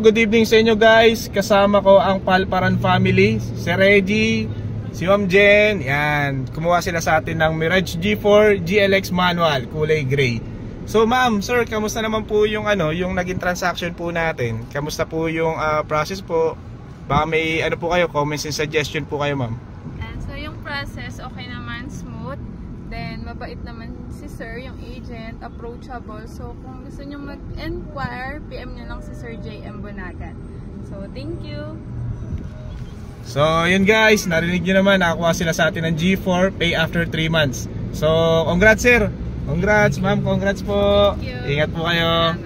good evening sa inyo guys. Kasama ko ang Palparan family, si Reggie, si Ma'am Jen. Yan, kumuha sila sa atin ng Mirage G4 GLX manual, kulay gray. So ma'am, sir, kamusta naman po yung yung naging transaction po natin? Kamusta po yung process po? Baka may po kayo, comments and suggestion po kayo, ma'am. So yung process okay naman, smooth. Then mabait naman si sir, yung agent, approachable. So kung gusto niyo mag-enquire, PM niyo lang si Sir JM Bunagan. So thank you. So yun guys, narinig niyo naman, nakakuha sila sa atin ng G4, pay after 3 months. So congrats sir. Congrats ma'am, congrats po. Ingat po kayo.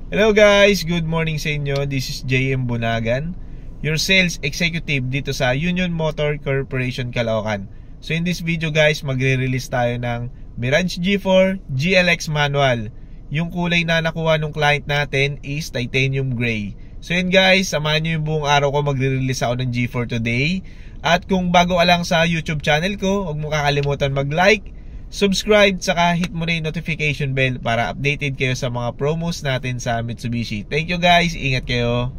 Hello guys, good morning sa inyo. This is JM Bunagan, your sales executive dito sa Union Motor Corporation Caloocan. So in this video guys, magre-release tayo ng Mirage G4 GLX manual. Yung kulay na nakuha ng client natin is titanium gray. So yun guys, samahan nyo yung buong araw ko, magre-release ako ng G4 today. At kung bago ka lang sa YouTube channel ko, huwag mo kakalimutan mag-like, subscribe, saka hit mo na yung notification bell para updated kayo sa mga promos natin sa Mitsubishi. Thank you guys, ingat kayo.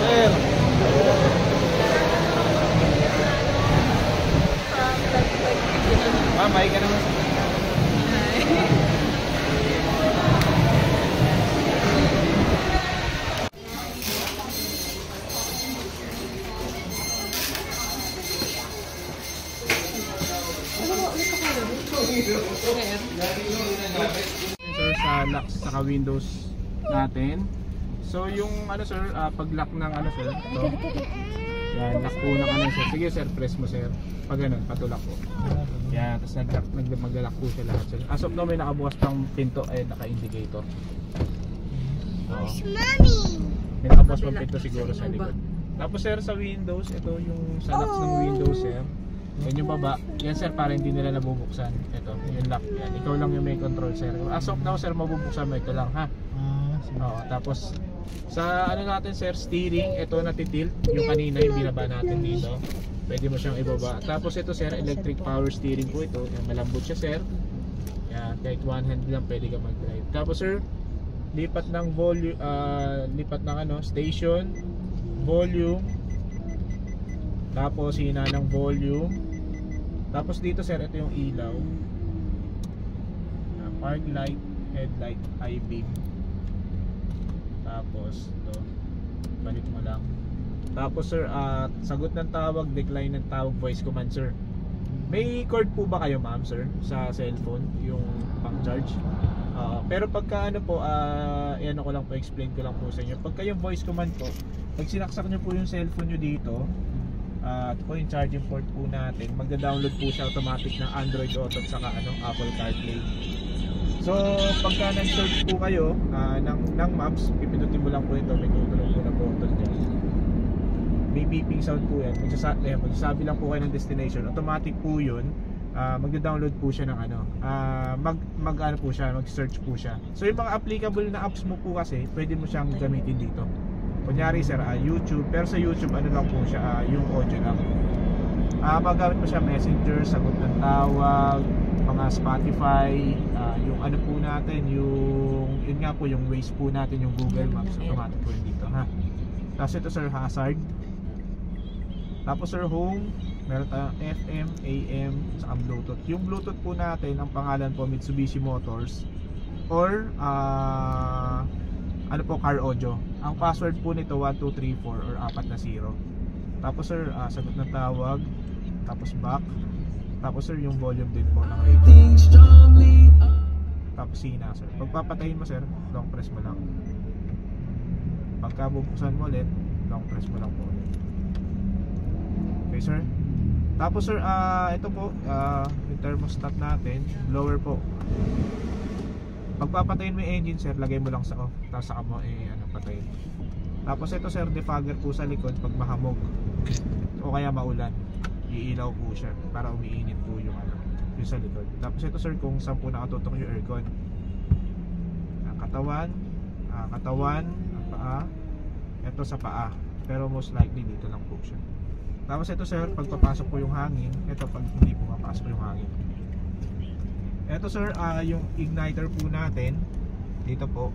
Sir, ma'am, may ka naman. Sir, sa lock sa windows natin. So yung sir, pag-lock ng sir, ito. Yan, lock po ng sir. Sige sir, press mo sir. Pag ganun, patulak po. Yan, tapos mag-lock po siya lahat sir. As of now, may nakabukas pang pinto ay naka-indicator. May nakabukas pang pinto siguro sa likod. Tapos sir, sa windows, ito yung sa locks ng windows sir. Yan yung baba. Yan sir, para hindi nila nabubuksan. Ito, yung lock yan. Ikaw lang yung may control sir. As of now sir, mabubuksan mo ito lang ha. Tapos sa natin sir, steering, ito natitilt. Yung kanina yung binaba natin dito, pwede mo siyang ibaba. Tapos ito sir, electric power steering po ito. Yung malambot siya sir. Yan, kahit one hand lang pwede ka mag-drive. Tapos sir, lipat ng volume, lipat ng station, volume. Tapos hina ng volume. Tapos dito sir, ito yung ilaw. Park light, headlight, high beam. Tapos ito, balik mo lang. Tapos sir, sagot ng tawag, decline ng tawag, voice command sir. May cord po ba kayo ma'am sir sa cellphone, yung pang charge? Pero pagka yan ko lang po, explain ko lang po sa inyo. Pagka yung voice command po, pag sinaksak nyo po yung cellphone nyo dito, ito po yung charging port po natin, magda-download po siya automatic ng Android Auto at saka Apple CarPlay. So pagka nag-search po kayo ng maps, pipindutin mo lang po ito, may tutulong po na button dyan. May beeping sound po yan. Magsasabi lang po kayo ng destination, automatic po yun. Magda-download po siya ng mag-search po siya. So yung mga applicable na apps mo po kasi, pwede mo siyang gamitin dito. Kunyari sir, YouTube, pero sa YouTube lang po siya, yung audio lang. Magamit mo siya Messenger, sagot ng tawag, mga Spotify, yung po natin, yun nga po, yung Waze po natin, yung Google Maps, automatic po yun dito ha. Tapos ito sir, hazard. Tapos sir, home, meron tayong FM, AM, saka Bluetooth. Yung Bluetooth po natin, ang pangalan po Mitsubishi Motors or car audio. Ang password po nito 1234 or 4 na 0. Tapos sir, sagot ng tawag, tapos back. Tapos sir, yung volume din po ng radio. Tapos sina sir. Pagpapatayin mo sir, long press mo lang. Pagka bubuksan mo ulit, long press mo lang po ulit. Okay sir. Tapos sir, ito po, yung thermostat natin, lower po. Pagpapatayin mo yung engine sir, lagay mo lang sa off. Tapos saka mo patayin. Tapos ito sir, defogger po sa likod pag mahamog o kaya maulan, iilaw po siya para umiinit po yung yung sa likod. Tapos ito sir, kung saan po nakatutok yung aircon. Katawan, paa, ito sa paa, pero most likely dito lang po siya. Tapos ito sir, pagpapasok po yung hangin, ito pag hindi po mapasok yung hangin. Ito sir, yung igniter po natin dito po.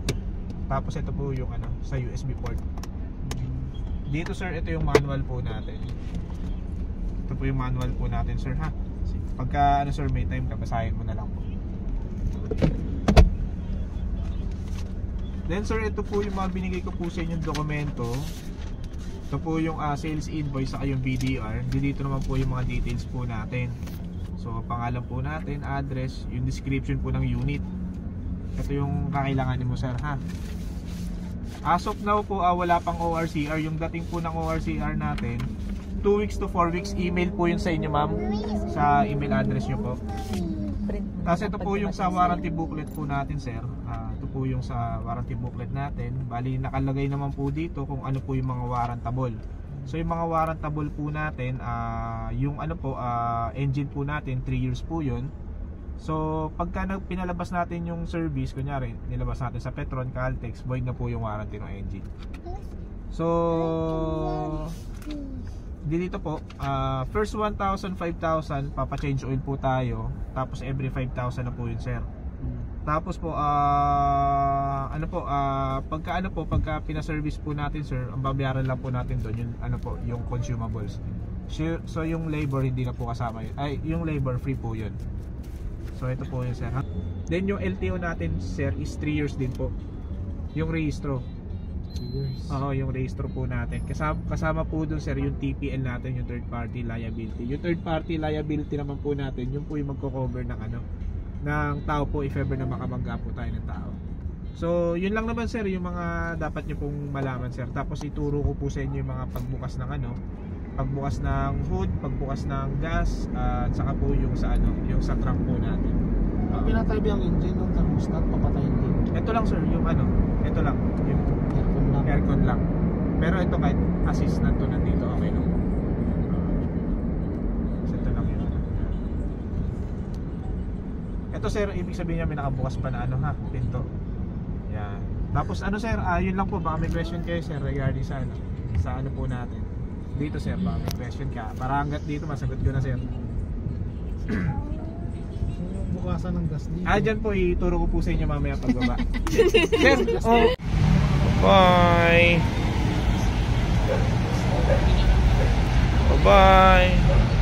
Tapos ito po yung sa USB port. Dito sir, ito yung manual po natin. Ito po yung manual po natin sir ha. Pagka sir, may time ka, basahin mo na lang po. Then sir, ito po yung mga binigay ko po sa inyong dokumento. Ito po yung sales invoice saka yung BDR. Dito naman po yung mga details po natin. So pangalan po natin, address, yung description po ng unit. Ito yung kakailanganin mo sir ha. As of now po, wala pang ORCR. Yung dating po ng ORCR natin, 2 weeks to 4 weeks, email po yun sa inyo ma'am, sa email address nyo po. Kasi ito po yung sa warranty booklet po natin sir. Ito po yung sa warranty booklet natin. Bali nakalagay naman po dito kung ano po yung mga warrantable. So yung mga warrantable po natin, yung engine po natin, 3 years po yun. So pagka pinalabas natin yung service, kunyari nilabas natin sa Petron, Caltex, void na po yung warranty ng engine. So dito po, first 1,000, 5,000 papa-change oil po tayo. Tapos every 5,000 na po yun sir. Tapos po pagka pina-service po natin sir, ang babayaran lang po natin doon yung yung consumables. So yung labor hindi na po kasama yun. Yung labor free po yun. So ito po yun sir ha? Then yung LTO natin sir is 3 years din po. Yung rehistro. Yung rehistro po natin. Kasama po dun sir yung TPL natin, yung third party liability. Yung third party liability naman po natin, yung po yung magko-cover ng ng tao po if ever na makamangga po tayo ng tao. So yun lang naman sir yung mga dapat nyo pong malaman sir. Tapos ituro ko po sa inyo yung mga pagbukas ng pagbukas ng hood, pagbukas ng gas, at saka po yung sa yung sa trunk po natin. Pag pinatay yung engine ng thermostat, papatayin din. Ito lang sir, yung ito lang, yung aircon lang. Pero ito kahit assistant to nandito, okay lang. So ito lang yun. Ito sir, ibig sabihin niya may nakabukas pa na pinto. Yan. Tapos sir, yun lang po, baka may question kayo sir regarding sa sa po natin. Dito sir, baka may question ka. Para hanggat dito masagot ko na sir. Bukasan ng gas dito. Dyan po, ituro ko po sa inyo mamaya pagbaba. Sir, bye! Bye-bye!